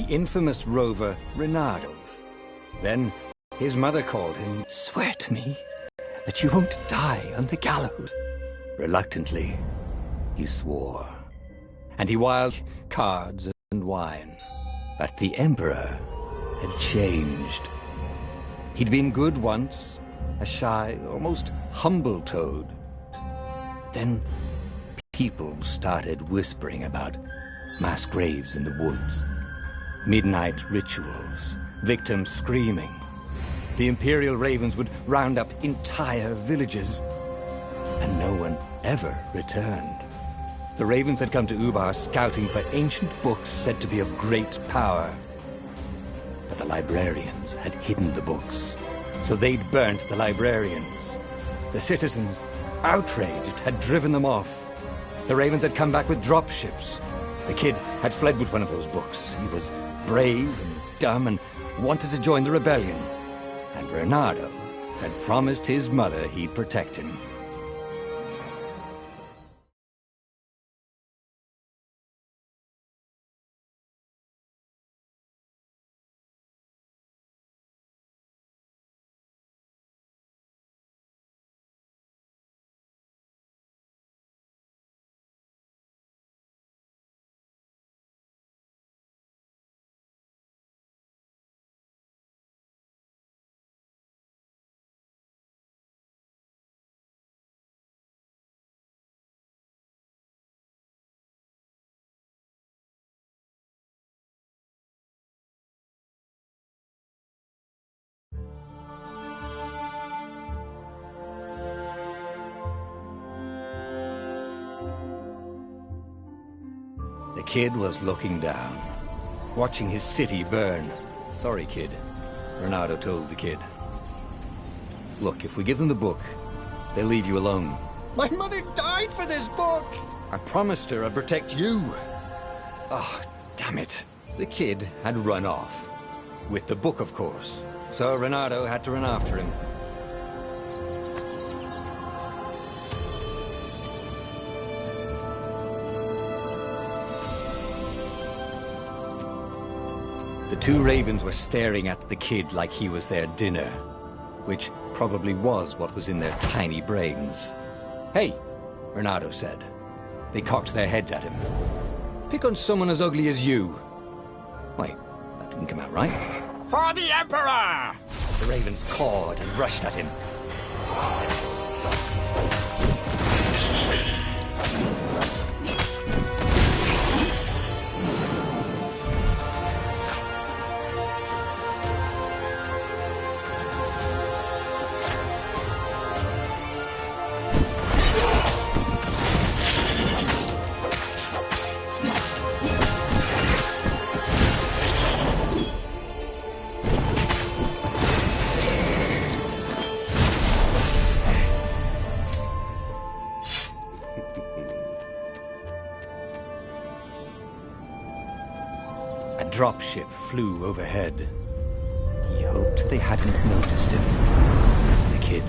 infamous rover Reynardo's. Then his mother called him. Swear to me that you won't die on the gallows. Reluctantly, he swore. And he wiled cards and wine. But the Emperor had changed. He'd been good once, a shy, almost humble toad. Then people started whispering about mass graves in the woods, midnight rituals, victims screaming. The Imperial Ravens would round up entire villages, and no one ever returned. The Ravens had come to Ubar scouting for ancient books said to be of great power. But the librarians had hidden the books, so they'd burnt the librarians. The citizens, outraged, had driven them off. The Ravens had come back with dropships. The kid had fled with one of those books. He was brave and dumb and wanted to join the rebellion. And Reynardo had promised his mother he'd protect him. The kid was looking down, watching his city burn. Sorry, kid, Reynardo told the kid. Look, if we give them the book, they'll leave you alone. My mother died for this book! I promised her I'd protect you. Oh, damn it. The kid had run off. With the book, of course. So Reynardo had to run after him. The two ravens were staring at the kid like he was their dinner, which probably was what was in their tiny brains. Hey, Reynardo said. They cocked their heads at him. Pick on someone as ugly as you. Wait, that didn't come out right. For the Emperor! The ravens cawed and rushed at him. A dropship flew overhead. He hoped they hadn't noticed him. The kid.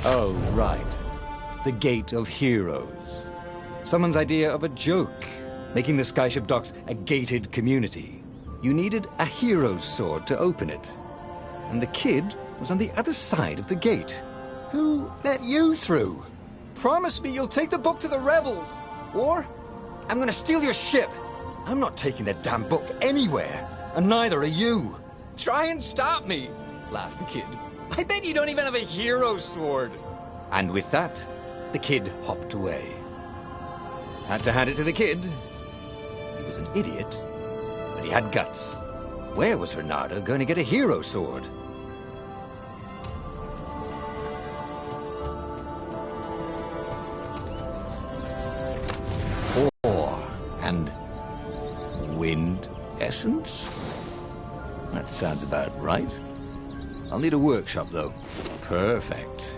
Oh, right. The Gate of Heroes. Someone's idea of a joke, making the Skyship docks a gated community. You needed a hero's sword to open it. And the kid was on the other side of the gate. Who let you through? Promise me you'll take the book to the rebels, or I'm gonna steal your ship. I'm not taking that damn book anywhere, and neither are you. Try and stop me, Laughed the kid. I bet you don't even have a hero's sword. And with that, the kid hopped away. Had to hand it to the kid. He was an idiot, but he had guts. Where was Reynardo going to get a hero sword? Ore and wind essence? That sounds about right. I'll need a workshop, though. Perfect.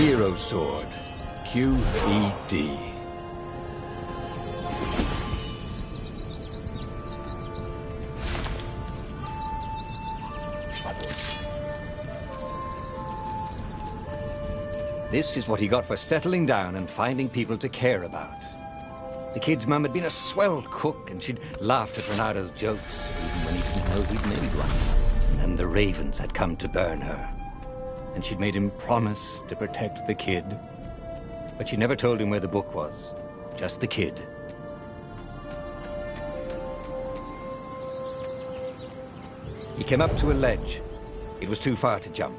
Hero Sword. QED. This is what he got for settling down and finding people to care about. The kid's mum had been a swell cook, and she'd laughed at Renado's jokes, even when he didn't know he'd made one. And the ravens had come to burn her. And she'd made him promise to protect the kid. But she never told him where the book was. Just the kid. He came up to a ledge. It was too far to jump.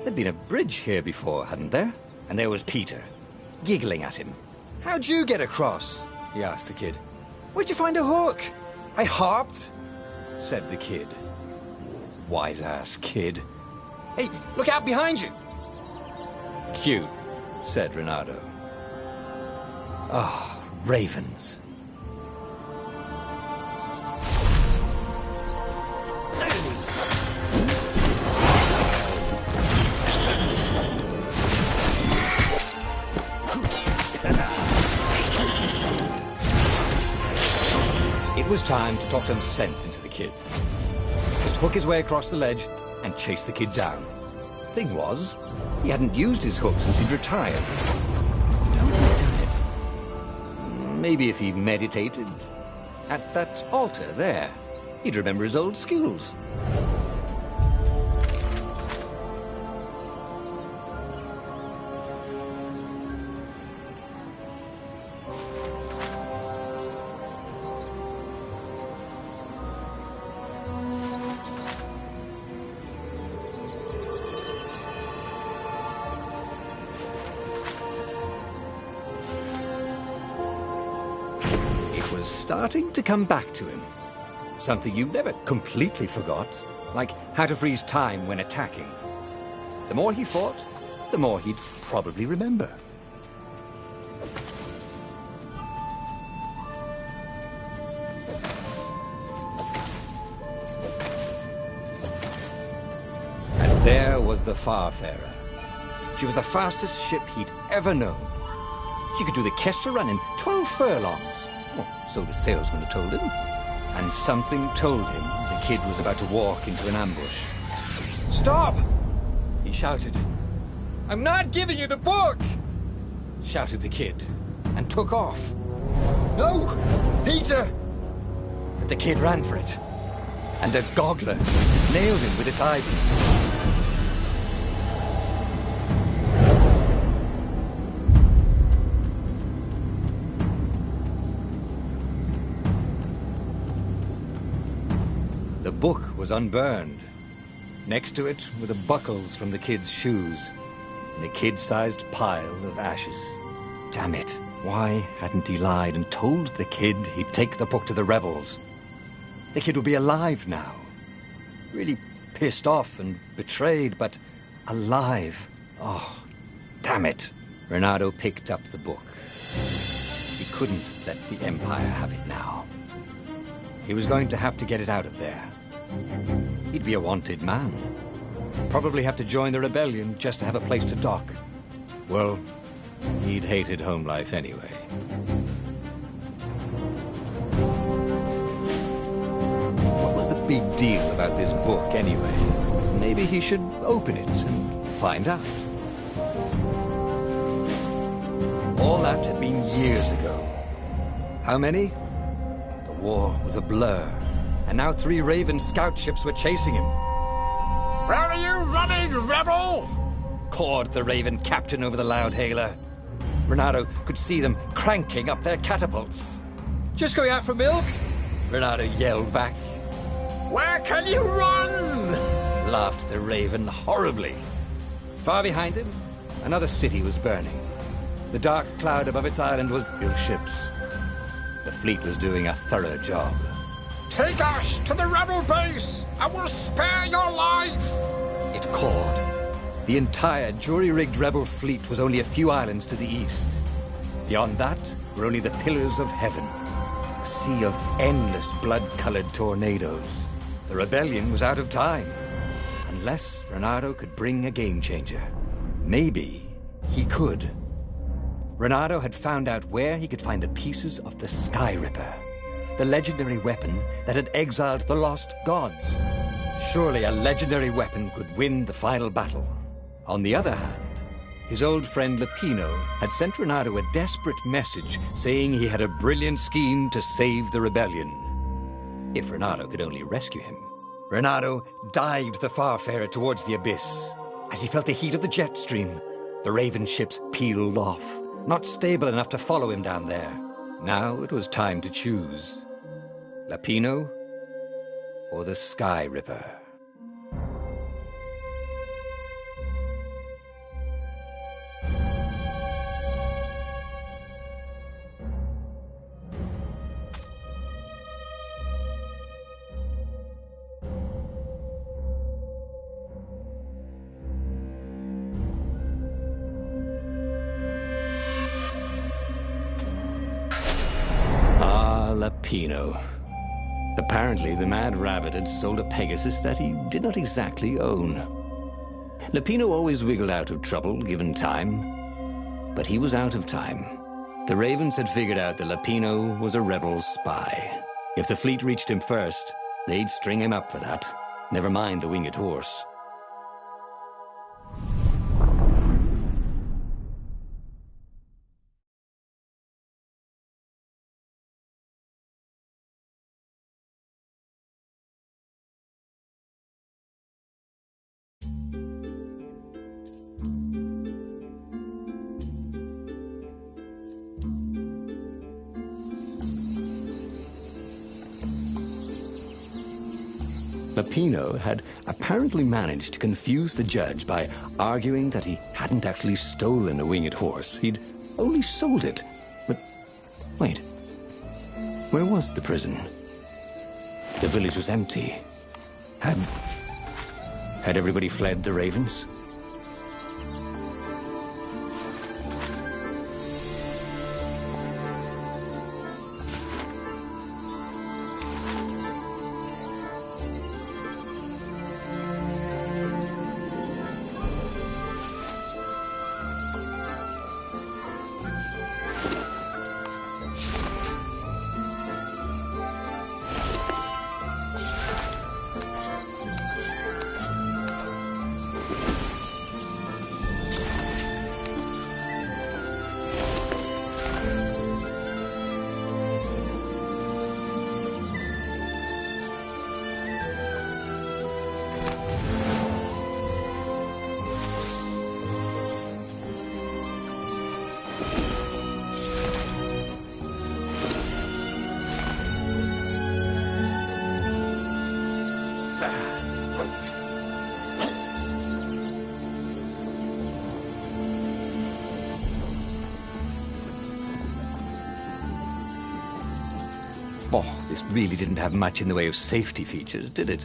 There'd been a bridge here before, hadn't there? And there was Peter, giggling at him. "How'd you get across?" he asked the kid. "Where'd you find a hook?" "I hopped," said the kid. Wise-ass kid. "Hey, look out behind you!" "Cute," said Renato. Ah, ravens. It was time to talk some sense into the kid. Just hook his way across the ledge and chase the kid down. Thing was, he hadn't used his hook since he'd retired. How had he done it? Maybe if he meditated at that altar there, he'd remember his old skills. Starting to come back to him. Something you never completely forgot, like how to freeze time when attacking. The more he fought, the more he'd probably remember. And there was the Farfarer. She was the fastest ship he'd ever known. She could do the Kestra run in 12 furlongs. Oh, so the salesman had told him. And something told him the kid was about to walk into an ambush. "Stop!" he shouted. "I'm not giving you the book!" shouted the kid, and took off. "No! Peter!" But the kid ran for it, and a goggler nailed him with its eyebeam. The book was unburned. Next to it were the buckles from the kid's shoes, and a kid-sized pile of ashes. Damn it, why hadn't he lied and told the kid he'd take the book to the rebels? The kid would be alive now. Really pissed off and betrayed, but alive. Oh, damn it. Renato picked up the book. He couldn't let the Empire have it now. He was going to have to get it out of there. He'd be a wanted man. Probably have to join the rebellion just to have a place to dock. Well, he'd hated home life anyway. What was the big deal about this book anyway? Maybe he should open it and find out. All that had been years ago. How many? The war was a blur. And now 3 Raven scout ships were chasing him. "Where are you running, rebel?" cawed the Raven captain over the loud hailer. Renato could see them cranking up their catapults. "Just going out for milk?" Renato yelled back. "Where can you run?" laughed the Raven horribly. Far behind him, another city was burning. The dark cloud above its island was ill ships. The fleet was doing a thorough job. "Take us to the rebel base! I will spare your life!" it called. The entire jury-rigged rebel fleet was only a few islands to the east. Beyond that were only the pillars of heaven, a sea of endless blood-colored tornadoes. The rebellion was out of time, unless Renato could bring a game-changer. Maybe He could. Renato had found out where he could find the pieces of the Sky Ripper, the legendary weapon that had exiled the lost gods. Surely a legendary weapon could win the final battle. On the other hand, his old friend Lapino had sent Renato a desperate message saying he had a brilliant scheme to save the rebellion. If Renato could only rescue him. Renato dived the Farfarer towards the abyss. As he felt the heat of the jet stream, the Raven ships peeled off, not stable enough to follow him down there. Now it was time to choose. Lapino or the Sky Ripper? Lapino. Apparently, the Mad Rabbit had sold a Pegasus that he did not exactly own. Lapino always wiggled out of trouble, given time. But he was out of time. The Ravens had figured out that Lapino was a rebel spy. If the fleet reached him first, they'd string him up for that. Never mind the winged horse. Lapino had apparently managed to confuse the judge by arguing that he hadn't actually stolen a winged horse. He'd only sold it. But wait, where was the prison? The village was empty. Had everybody fled the Ravens? Oh, this really didn't have much in the way of safety features, did it?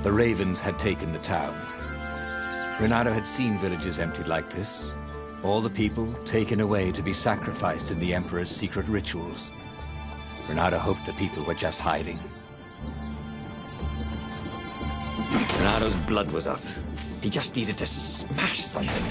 The Ravens had taken the town. Renato had seen villages emptied like this. All the people taken away to be sacrificed in the Emperor's secret rituals. Renato hoped the people were just hiding. Renato's blood was up. He just needed to smash something.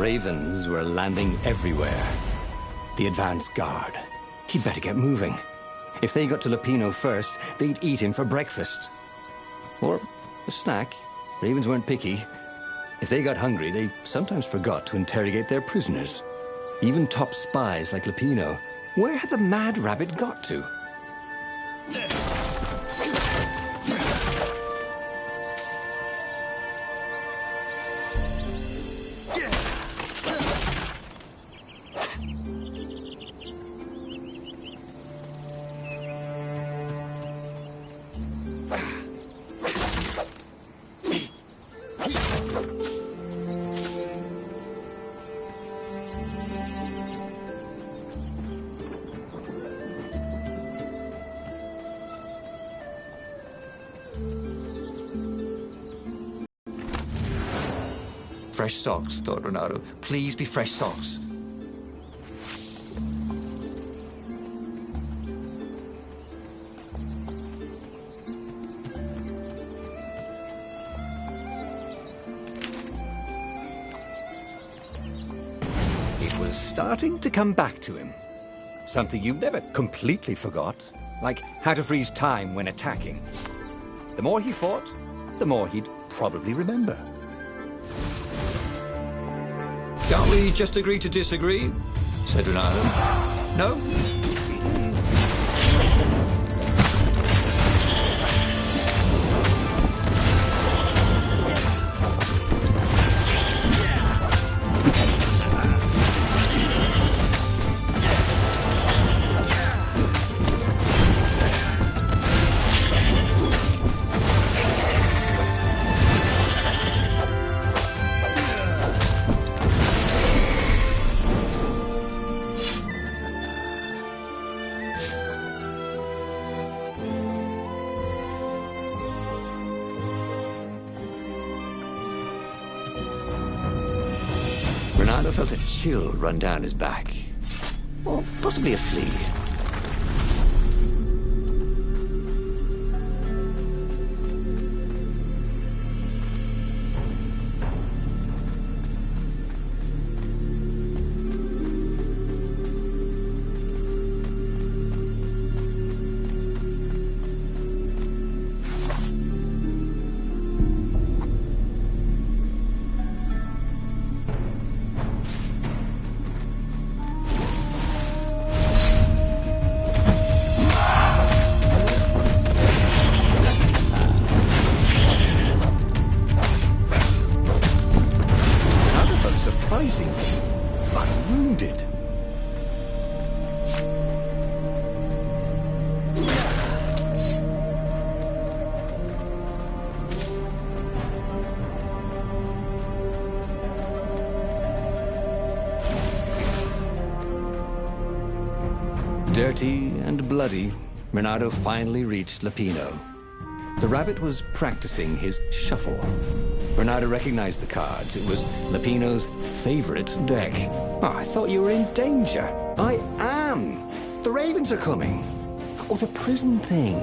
Ravens were landing everywhere. The advance guard. He'd better get moving. If they got to Lupino first, they'd eat him for breakfast. Or a snack. Ravens weren't picky. If they got hungry, they sometimes forgot to interrogate their prisoners. Even top spies like Lupino. Where had the mad rabbit got to? Fresh socks, thought Renato. Please be fresh socks. It was starting to come back to him. Something you never completely forgot, like how to freeze time when attacking. The more he fought, the more he'd probably remember. Can't we just agree to disagree? Said Renato. No? Renato felt a chill run down his back. Or possibly a flea. Unwounded. Dirty and bloody, Renato finally reached Lupino. The rabbit was practicing his shuffle. Renato recognized the cards. It was Lupino's favorite deck. Oh, I thought you were in danger. I am. The Ravens are coming. Oh, the prison thing.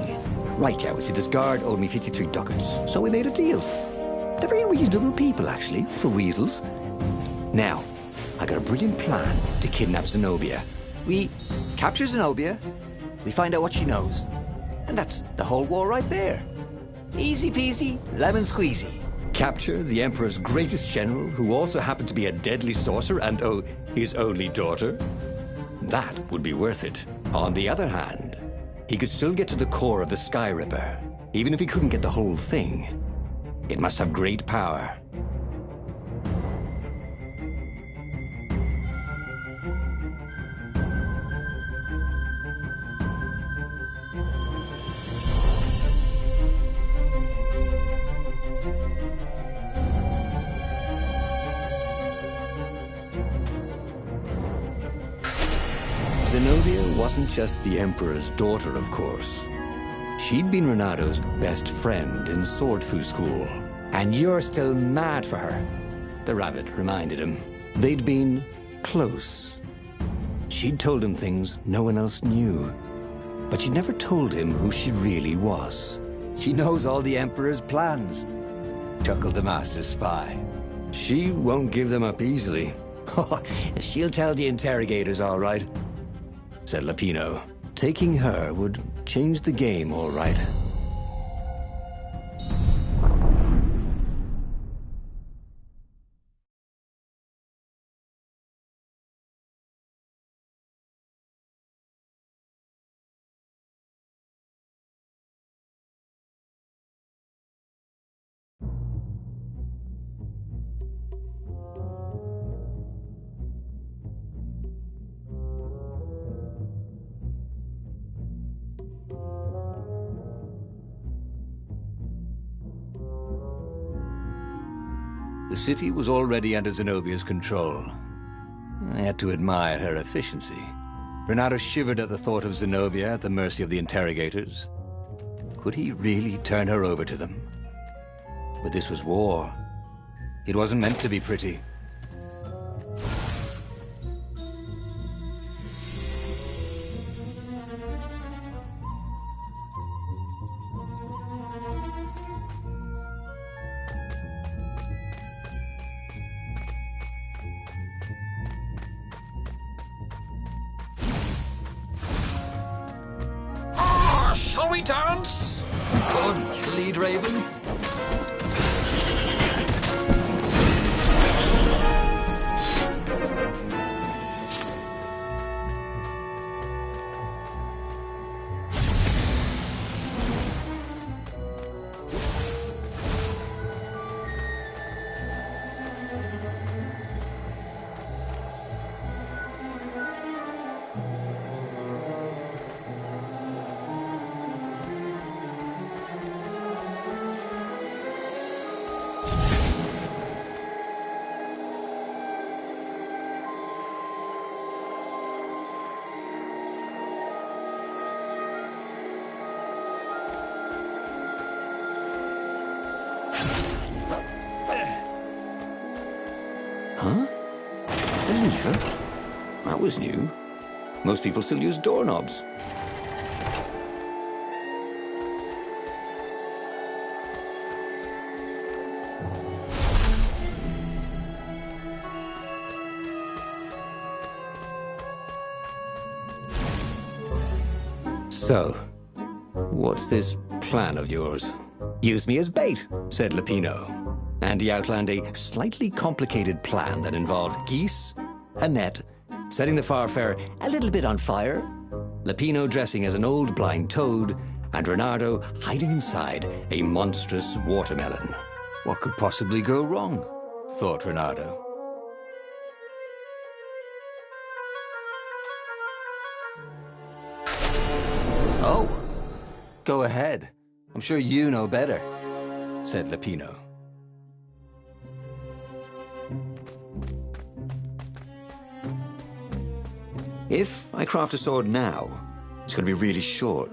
Right, yeah, we see this guard owed me 53 ducats, so we made a deal. They're very reasonable people, actually, for weasels. Now, I got a brilliant plan to kidnap Zenobia. We capture Zenobia, we find out what she knows, and that's the whole war right there. Easy peasy, lemon squeezy. Capture the Emperor's greatest general, who also happened to be a deadly sorcerer and, oh, his only daughter? That would be worth it. On the other hand, he could still get to the core of the Sky Ripper, even if he couldn't get the whole thing. It must have great power. Zenobia wasn't just the Emperor's daughter, of course. She'd been Renato's best friend in Sword Fu school. And you're still mad for her, the rabbit reminded him. They'd been close. She'd told him things no one else knew. But she'd never told him who she really was. She knows all the Emperor's plans, chuckled the master spy. She won't give them up easily. Oh, she'll tell the interrogators, all right, said Lapino. Taking her would change the game, all right. The city was already under Zenobia's control. I had to admire her efficiency. Renato shivered at the thought of Zenobia at the mercy of the interrogators. Could he really turn her over to them? But this was war. It wasn't meant to be pretty. Shall we dance? Good lead, Raven. Huh? A lever? That was new. Most people still use doorknobs. So, what's this plan of yours? Use me as bait, said Lapino. And he outlined a slightly complicated plan that involved geese, a net, setting the Farfarer a little bit on fire, Lapino dressing as an old blind toad, and Renato hiding inside a monstrous watermelon. What could possibly go wrong? Thought Renato. Oh, go ahead. I'm sure you know better, said Lapino. If I craft a sword now, it's going to be really short.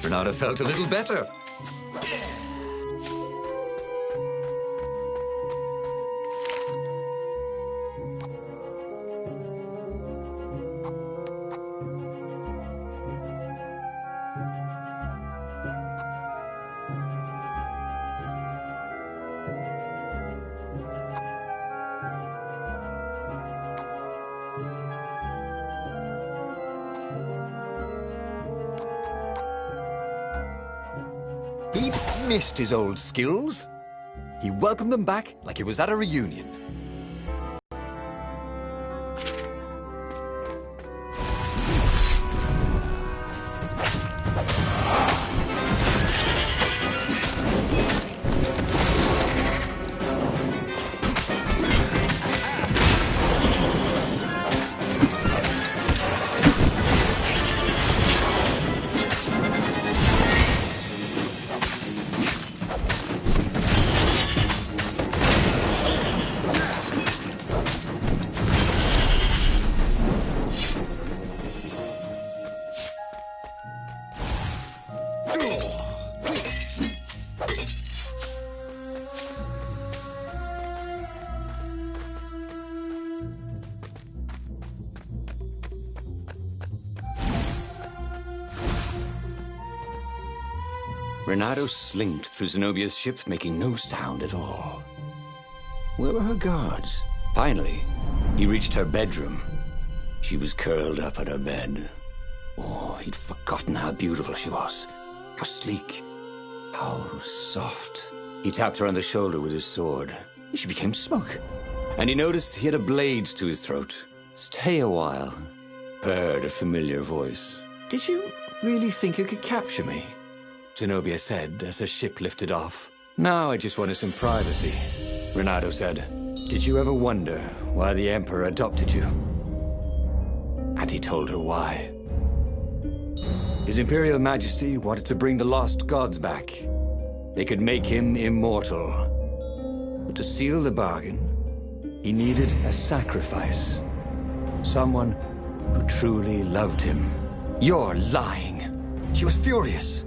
Renato felt a little better. He'd missed his old skills. He welcomed them back like it was at a reunion. Renato slinked through Zenobia's ship, making no sound at all. Where were her guards? Finally, he reached her bedroom. She was curled up on her bed. Oh, he'd forgotten how beautiful she was. How sleek. How soft. He tapped her on the shoulder with his sword. She became smoke. And he noticed he had a blade to his throat. Stay a while. Heard a familiar voice. Did you really think you could capture me? Zenobia said as her ship lifted off. Now I just wanted some privacy. Renato said, did you ever wonder why the Emperor adopted you? And he told her why. His Imperial Majesty wanted to bring the lost gods back. They could make him immortal. But to seal the bargain, he needed a sacrifice. Someone who truly loved him. You're lying. She was furious.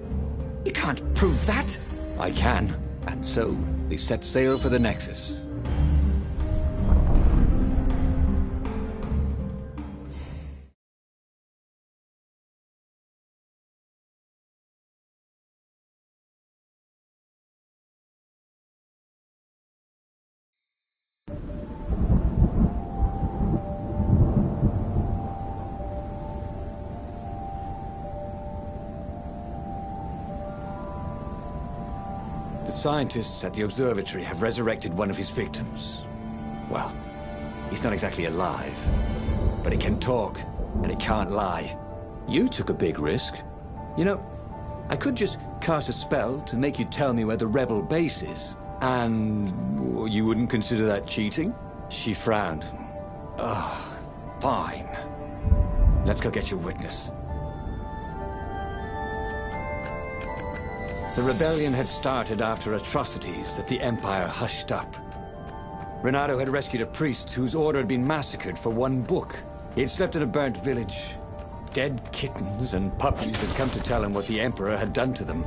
You can't prove that. I can. And so, they set sail for the Nexus. The scientists at the observatory have resurrected one of his victims. Well, he's not exactly alive, but he can talk, and he can't lie. You took a big risk. You know, I could just cast a spell to make you tell me where the rebel base is. And you wouldn't consider that cheating? She frowned. Ugh, fine. Let's go get your witness. The rebellion had started after atrocities that the Empire hushed up. Renato had rescued a priest whose order had been massacred for one book. He had slept in a burnt village. Dead kittens and puppies had come to tell him what the Emperor had done to them.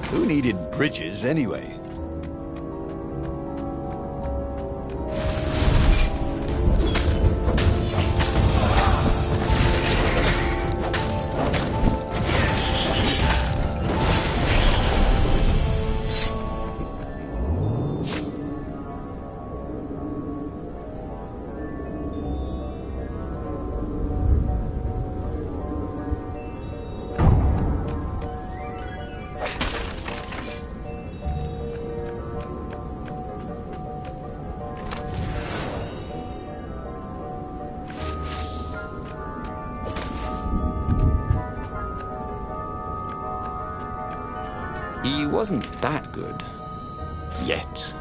Who needed bridges anyway? He wasn't that good. Yet.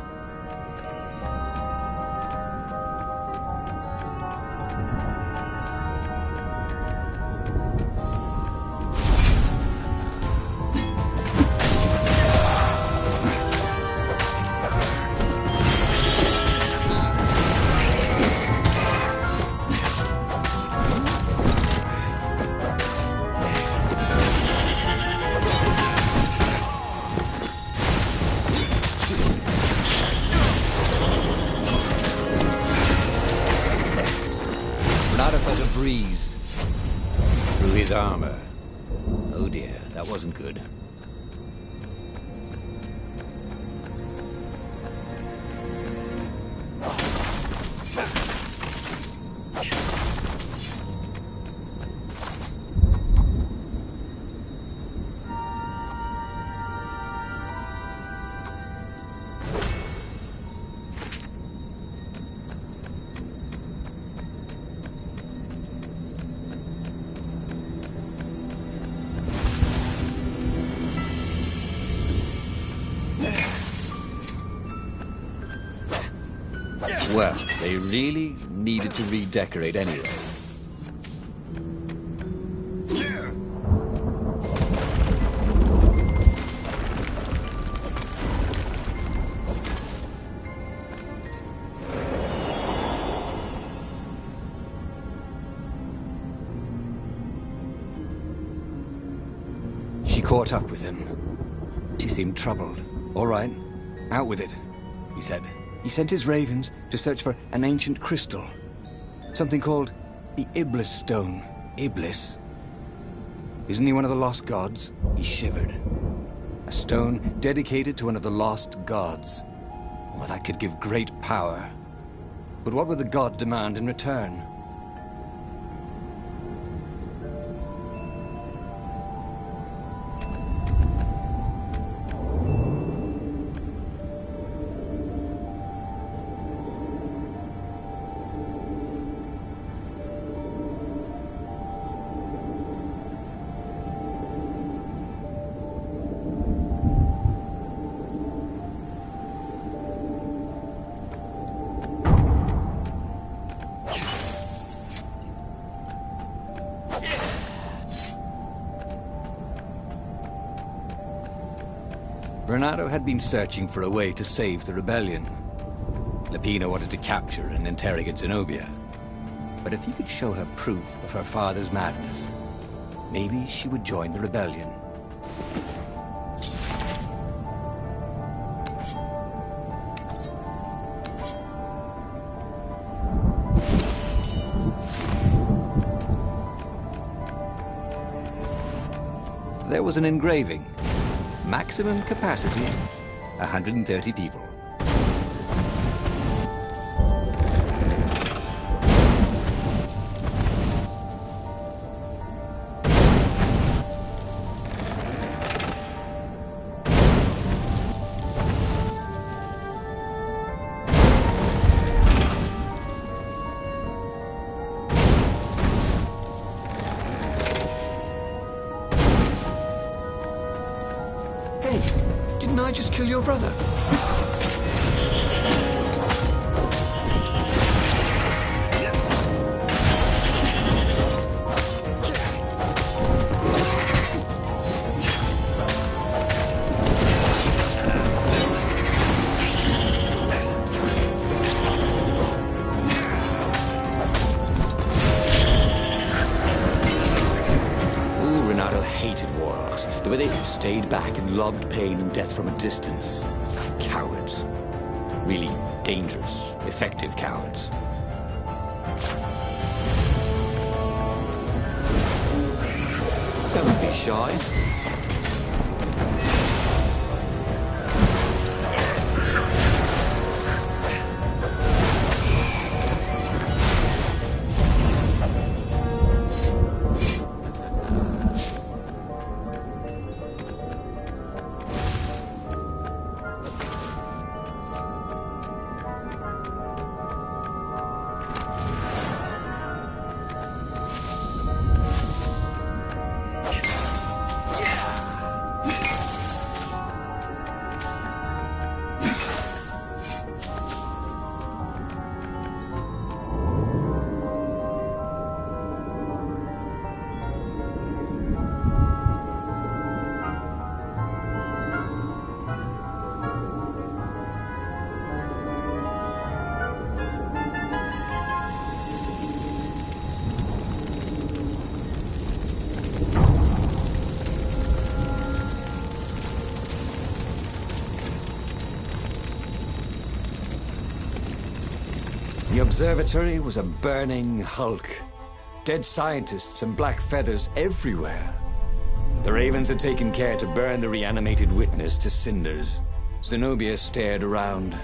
Breeze through his armor. Oh dear, that wasn't good. Well, they really needed to redecorate anyway. caught up with him. She seemed troubled. "All right, out with it," he said. He sent his ravens to search for an ancient crystal. Something called the Iblis Stone. Iblis? Isn't he one of the lost gods? He shivered. A stone dedicated to one of the lost gods. Well, that could give great power. But what would the god demand in return? Renato had been searching for a way to save the rebellion. Lapina wanted to capture and interrogate Zenobia. But if he could show her proof of her father's madness, maybe she would join the rebellion. There was an engraving. Maximum capacity, 130 people. Didn't I just kill your brother? Renato hated warlocks, the way they stayed back and lobbed pain and death from a distance. Cowards. Really dangerous, effective cowards. Don't be shy. The observatory was a burning hulk. Dead scientists and black feathers everywhere. The Ravens had taken care to burn the reanimated witness to cinders. Zenobia stared around,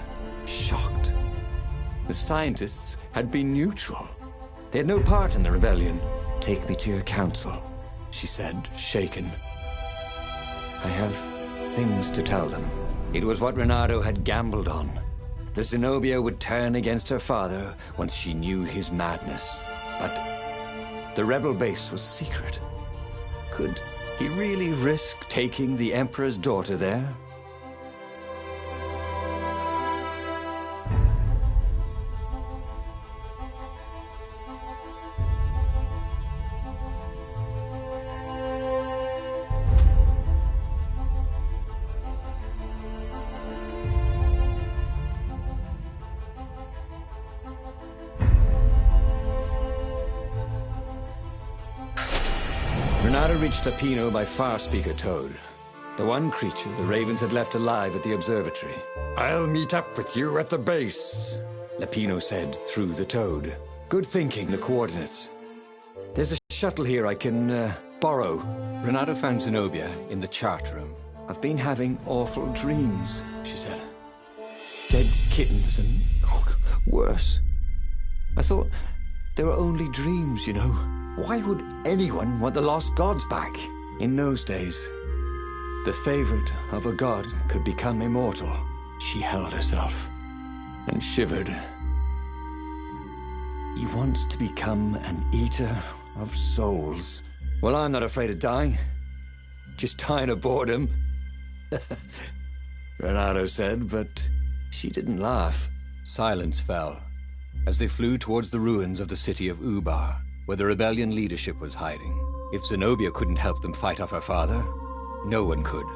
shocked. The scientists had been neutral. They had no part in the rebellion. "Take me to your council," she said, shaken. "I have things to tell them." It was what Renato had gambled on. The Zenobia would turn against her father once she knew his madness. But the rebel base was secret. Could he really risk taking the Emperor's daughter there? Renato reached Lapino by Farspeaker Toad, the one creature the ravens had left alive at the observatory. I'll meet up with you at the base, Lapino said through the Toad. Good thinking, the coordinates. There's a shuttle here I can, borrow. Renato found Zenobia in the chart room. I've been having awful dreams, she said. Dead kittens and, worse. I thought they were only dreams, you know. Why would anyone want the lost gods back? In those days, the favorite of a god could become immortal. She held herself and shivered. He wants to become an eater of souls. Well, I'm not afraid of dying. Just dying of boredom. Renato said, but she didn't laugh. Silence fell as they flew towards the ruins of the city of Ubar, where the rebellion leadership was hiding. If Zenobia couldn't help them fight off her father, no one could.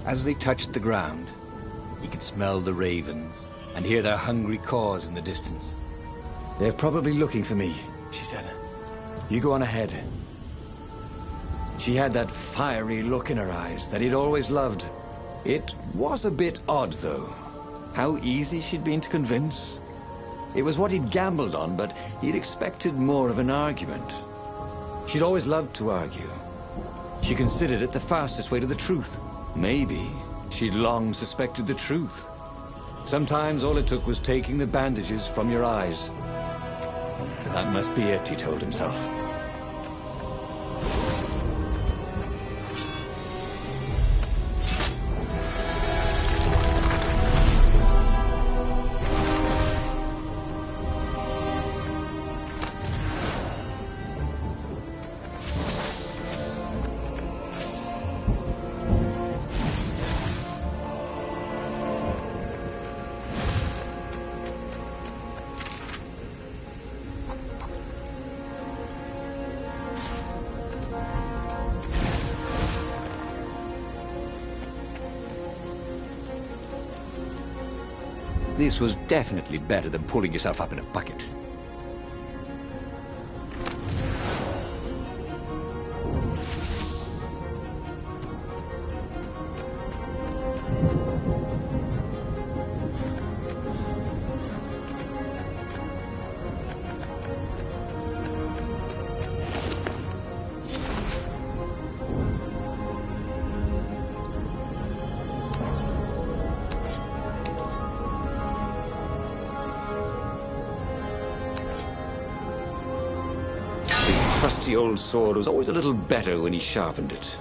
As they touched the ground, he could smell the ravens and hear their hungry caws in the distance. They're probably looking for me, she said. You go on ahead. She had that fiery look in her eyes that he'd always loved. It was a bit odd, though. How easy she'd been to convince. It was what he'd gambled on, but he'd expected more of an argument. She'd always loved to argue. She considered it the fastest way to the truth. Maybe she'd long suspected the truth. Sometimes all it took was taking the bandages from your eyes. That must be it, he told himself. This was definitely better than pulling yourself up in a bucket. Trusty old sword was always a little better when he sharpened it.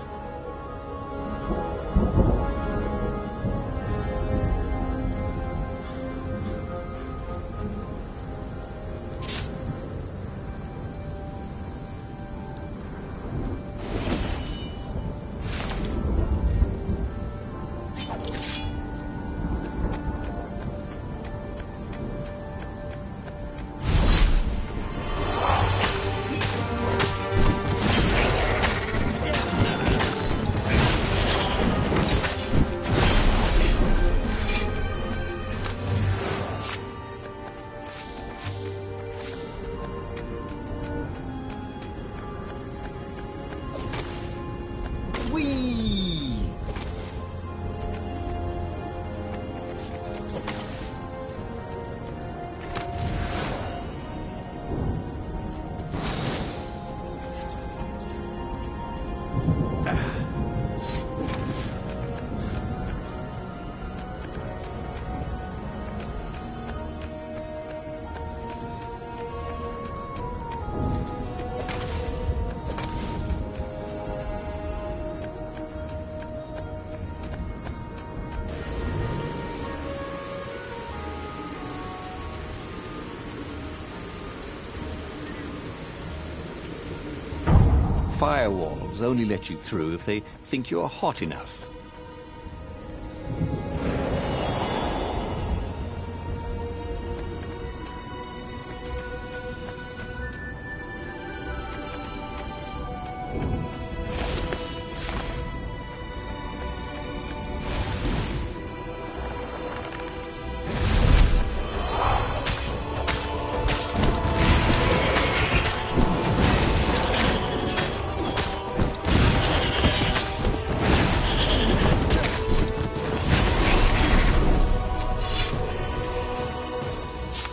firewalls only let you through if they think you're hot enough.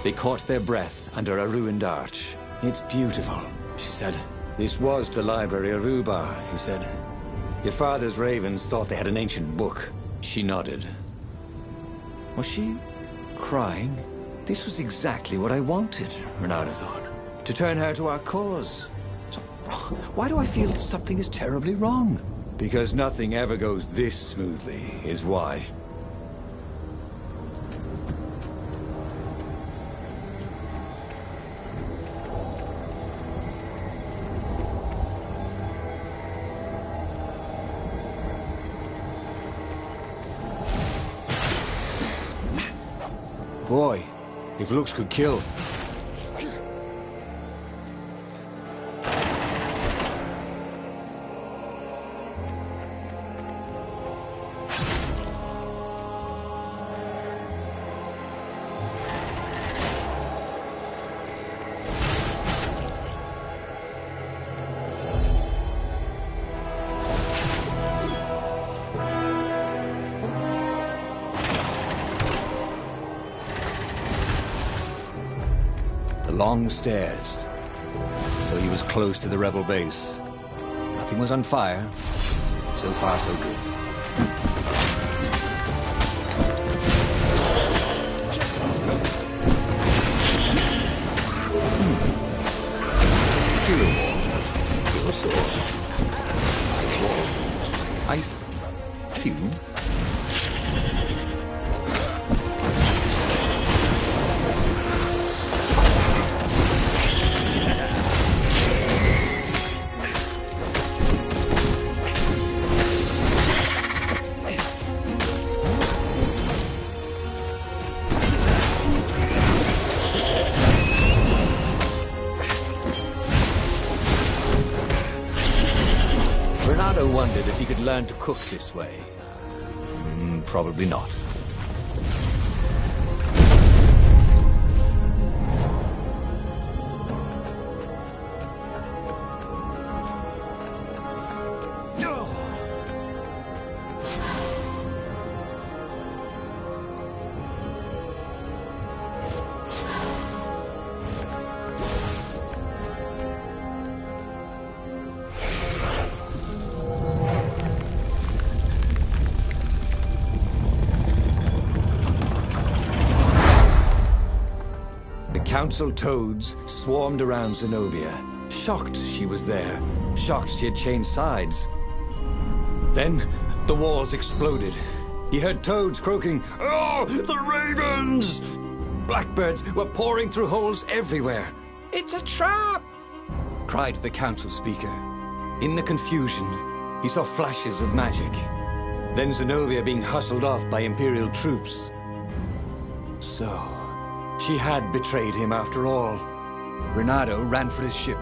They caught their breath under a ruined arch. "It's beautiful," she said. "This was the library of Ubar," he said. "Your father's ravens thought they had an ancient book." She nodded. Was she crying? This was exactly what I wanted, Renata thought. To turn her to our cause. So, why do I feel something is terribly wrong? Because nothing ever goes this smoothly, is why. Boy, if looks could kill. Long stairs. So he was close to the rebel base. Nothing was on fire. So far, so good. Hero wall. Hero sword. Ice wall. Ice cube. Wondered if he could learn to cook this way. Probably not. Council toads swarmed around Zenobia, shocked she was there, shocked she had changed sides. Then the walls exploded. He heard toads croaking, "Oh, the ravens!" Blackbirds were pouring through holes everywhere. "It's a trap!" cried the council speaker. In the confusion, he saw flashes of magic. Then Zenobia being hustled off by Imperial troops. So, she had betrayed him after all. Renato ran for his ship.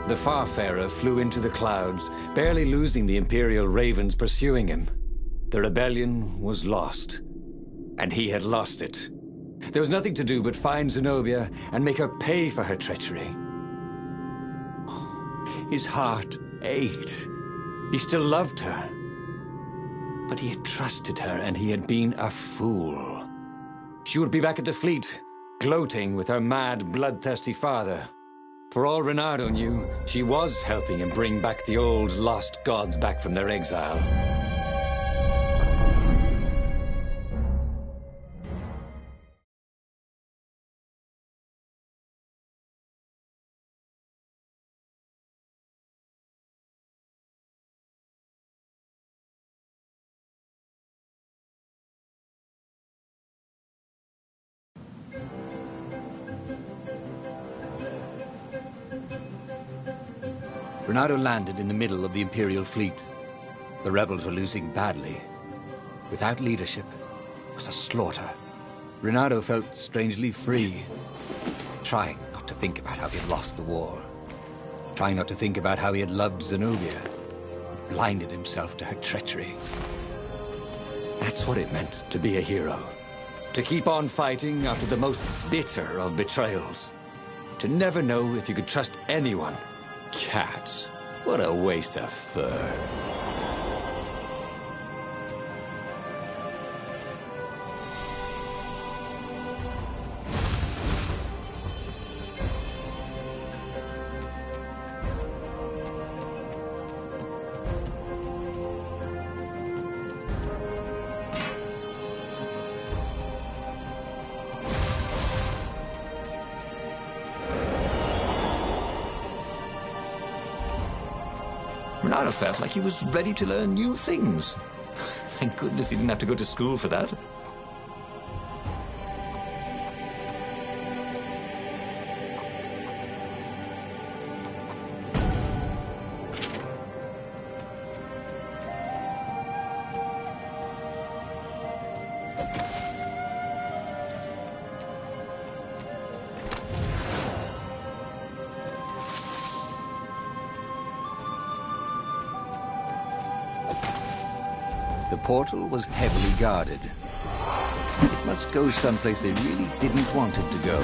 The Farfarer flew into the clouds, barely losing the Imperial ravens pursuing him. The rebellion was lost, and he had lost it. There was nothing to do but find Zenobia and make her pay for her treachery. His heart ached. He still loved her. But he had trusted her, and he had been a fool. She would be back at the fleet, gloating with her mad, bloodthirsty father. For all Renato knew, she was helping him bring back the old, lost gods back from their exile. Ronaldo landed in the middle of the Imperial fleet. The rebels were losing badly. Without leadership, it was a slaughter. Ronaldo felt strangely free, trying not to think about how he had lost the war. Trying not to think about how he had loved Zenobia, blinded himself to her treachery. That's what it meant to be a hero. To keep on fighting after the most bitter of betrayals. To never know if you could trust anyone. Cats. What a waste of fur. Ronaldo felt like he was ready to learn new things. Thank goodness he didn't have to go to school for that. The portal was heavily guarded. It must go someplace they really didn't want it to go.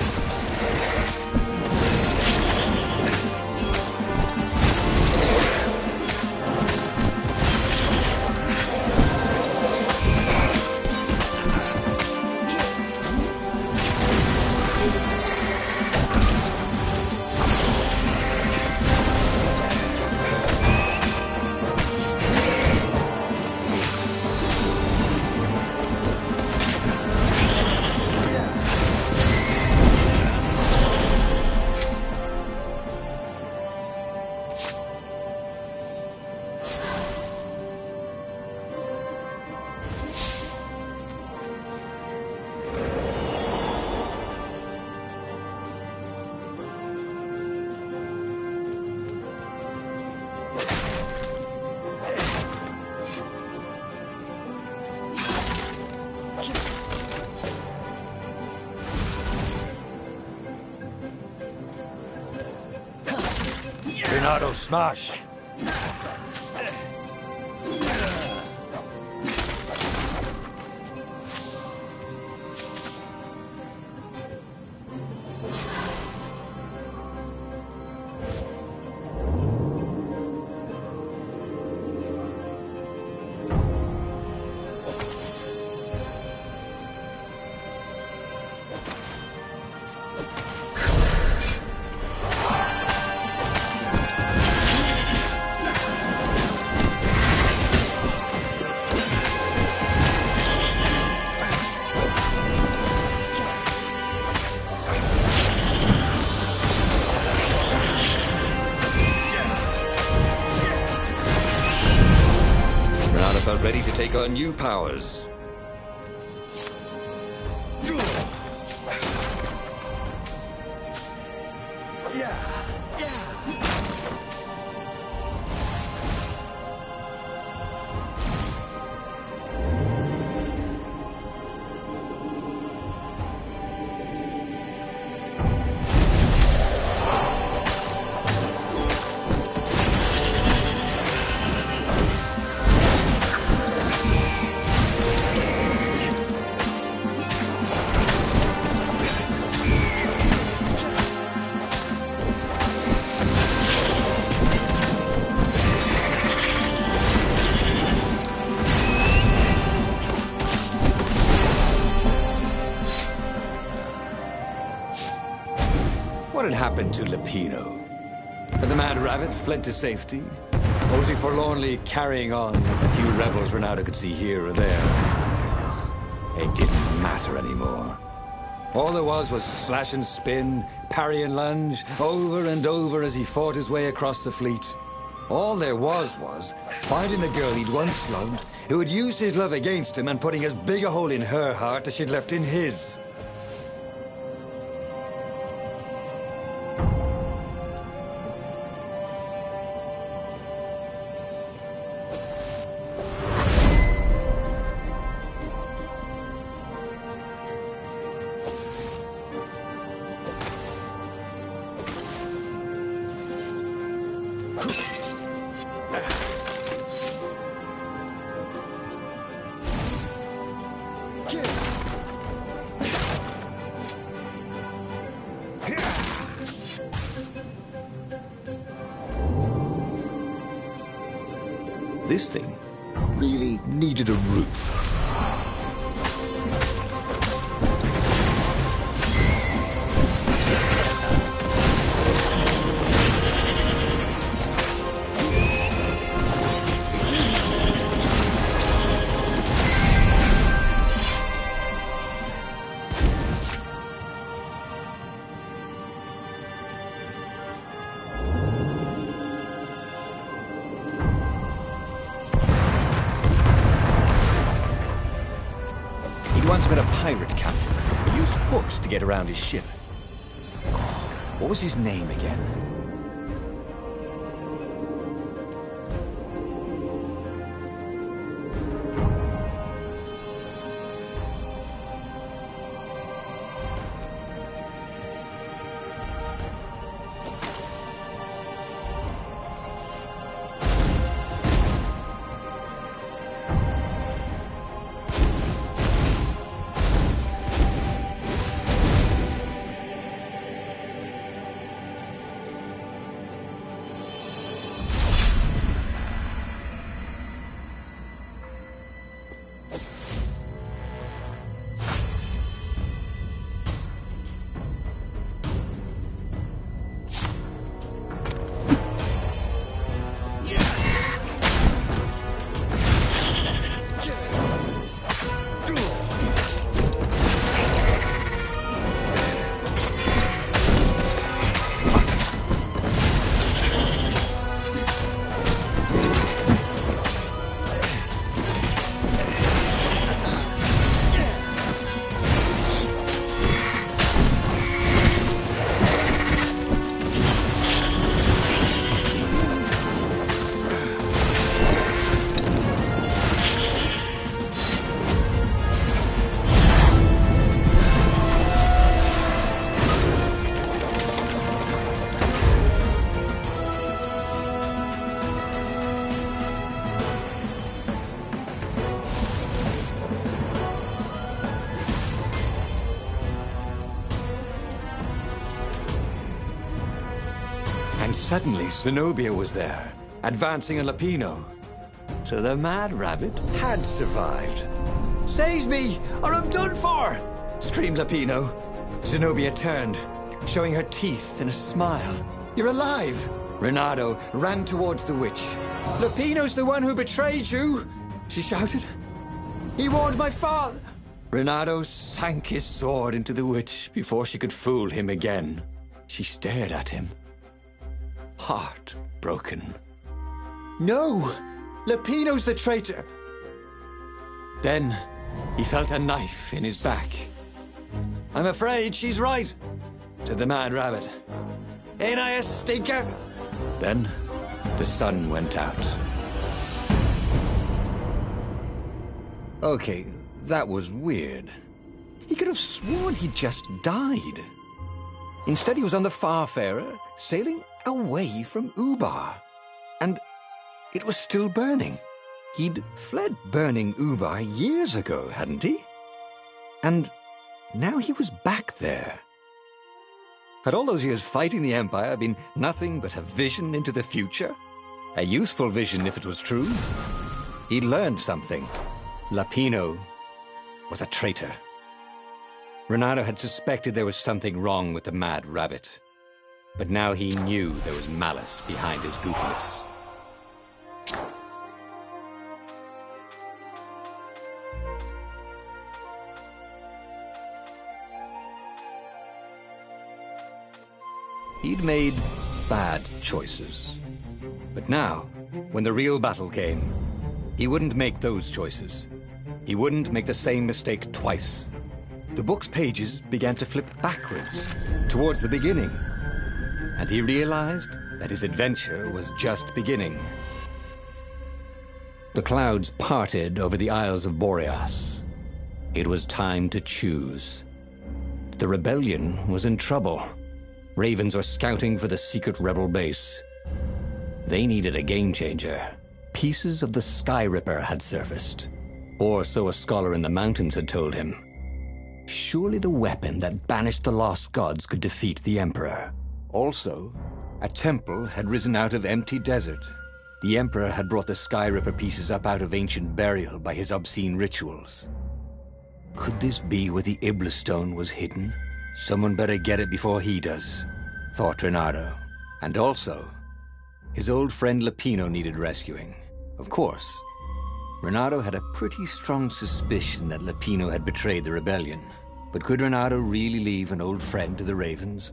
Ronaldo, smash! Felt ready to take on new powers. What had happened to Lupino? Had the Mad Rabbit fled to safety? Or was he forlornly carrying on with the few rebels Ronaldo could see here or there? It didn't matter anymore. All there was slash and spin, parry and lunge, over and over as he fought his way across the fleet. All there was finding the girl he'd once loved, who had used his love against him and putting as big a hole in her heart as she'd left in his. This thing really needed a roof. Once met a pirate captain who used hooks to get around his ship. What was his name again? And suddenly, Zenobia was there, advancing on Lapino. So the Mad Rabbit had survived. "Save me, or I'm done for!" screamed Lapino. Zenobia turned, showing her teeth in a smile. "You're alive!" Renato ran towards the witch. "Lapino's the one who betrayed you!" she shouted. "He warned my father!" Renato sank his sword into the witch before she could fool him again. She stared at him, heartbroken. "No! Lapino's the traitor!" Then he felt a knife in his back. "I'm afraid she's right," said the Mad Rabbit. "Ain't I a stinker?" Then the sun went out. Okay, that was weird. He could have sworn he'd just died. Instead, he was on the Farfarer, sailing away from Ubar. And it was still burning. He'd fled burning Ubar years ago, hadn't he? And now he was back there. Had all those years fighting the Empire been nothing but a vision into the future? A useful vision if it was true. He'd learned something. Lapino was a traitor. Renato had suspected there was something wrong with the Mad Rabbit. But now he knew there was malice behind his goofiness. He'd made bad choices. But now, when the real battle came, he wouldn't make those choices. He wouldn't make the same mistake twice. The book's pages began to flip backwards, towards the beginning. And he realized that his adventure was just beginning. The clouds parted over the Isles of Boreas. It was time to choose. The rebellion was in trouble. Ravens were scouting for the secret rebel base. They needed a game changer. Pieces of the Sky Ripper had surfaced. Or so a scholar in the mountains had told him. Surely the weapon that banished the lost gods could defeat the Emperor. Also, a temple had risen out of empty desert. The Emperor had brought the Skyripper pieces up out of ancient burial by his obscene rituals. Could this be where the Iblis stone was hidden? Someone better get it before he does, thought Reynardo. And also, his old friend Lapino needed rescuing. Of course, Reynardo had a pretty strong suspicion that Lapino had betrayed the rebellion. But could Reynardo really leave an old friend to the Ravens?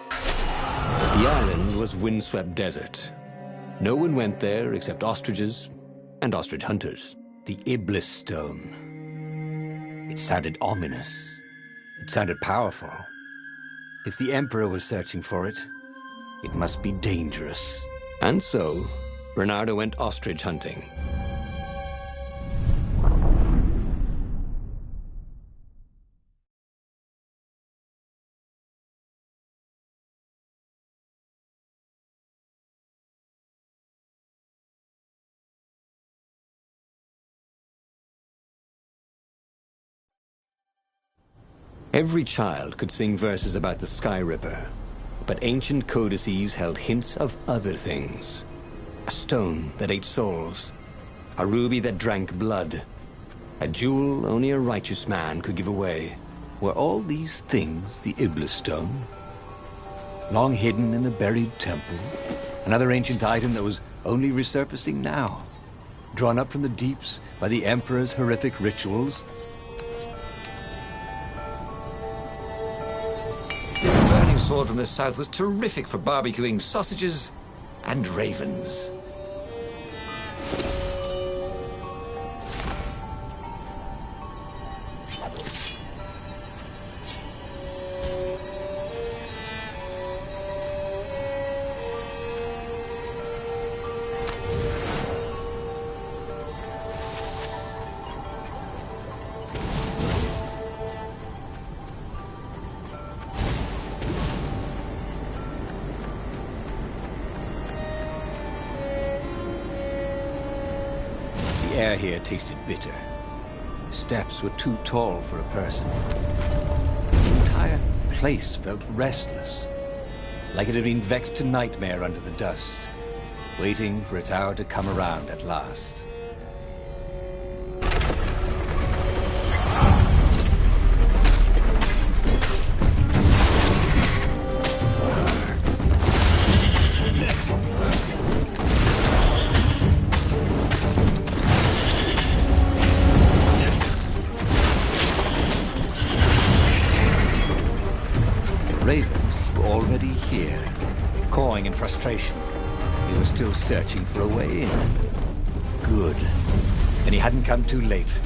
The island was windswept desert. No one went there except ostriches and ostrich hunters. The Iblis stone. It sounded ominous. It sounded powerful. If the Emperor was searching for it, it must be dangerous. And so, Reynardo went ostrich hunting. Every child could sing verses about the Skyripper, but ancient codices held hints of other things. A stone that ate souls, a ruby that drank blood, a jewel only a righteous man could give away. Were all these things the Iblis stone? Long hidden in a buried temple? Another ancient item that was only resurfacing now? Drawn up from the deeps by the Emperor's horrific rituals? This burning sword from the south was terrific for barbecuing sausages and ravens. The air here tasted bitter. The steps were too tall for a person. The entire place felt restless, like it had been vexed to nightmare under the dust, waiting for its hour to come around at last. Ravens were already here, cawing in frustration. They were still searching for a way in. Good. Then he hadn't come too late.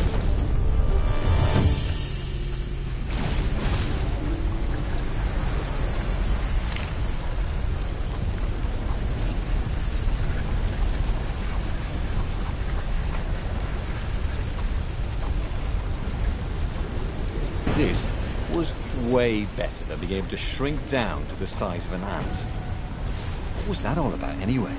This was way better than being able to shrink down to the size of an ant. What was that all about, anyway?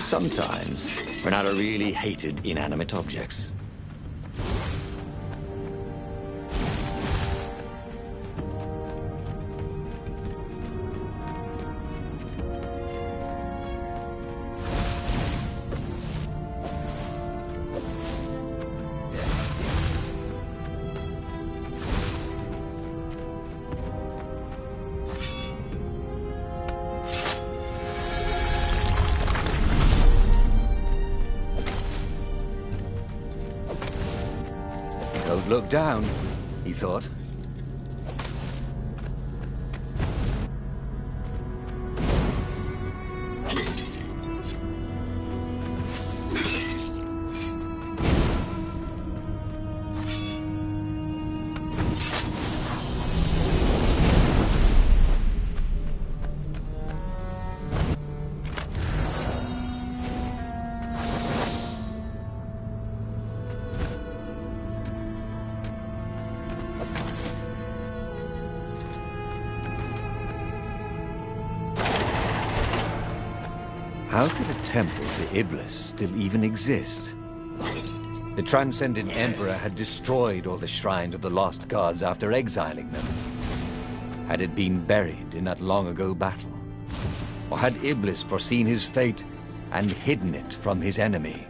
sometimes run out of really hated inanimate objects. Don't look down, he thought. How could a temple to Iblis still even exist? The Transcendent Emperor had destroyed all the shrines of the lost gods after exiling them. Had it been buried in that long-ago battle? Or had Iblis foreseen his fate and hidden it from his enemy?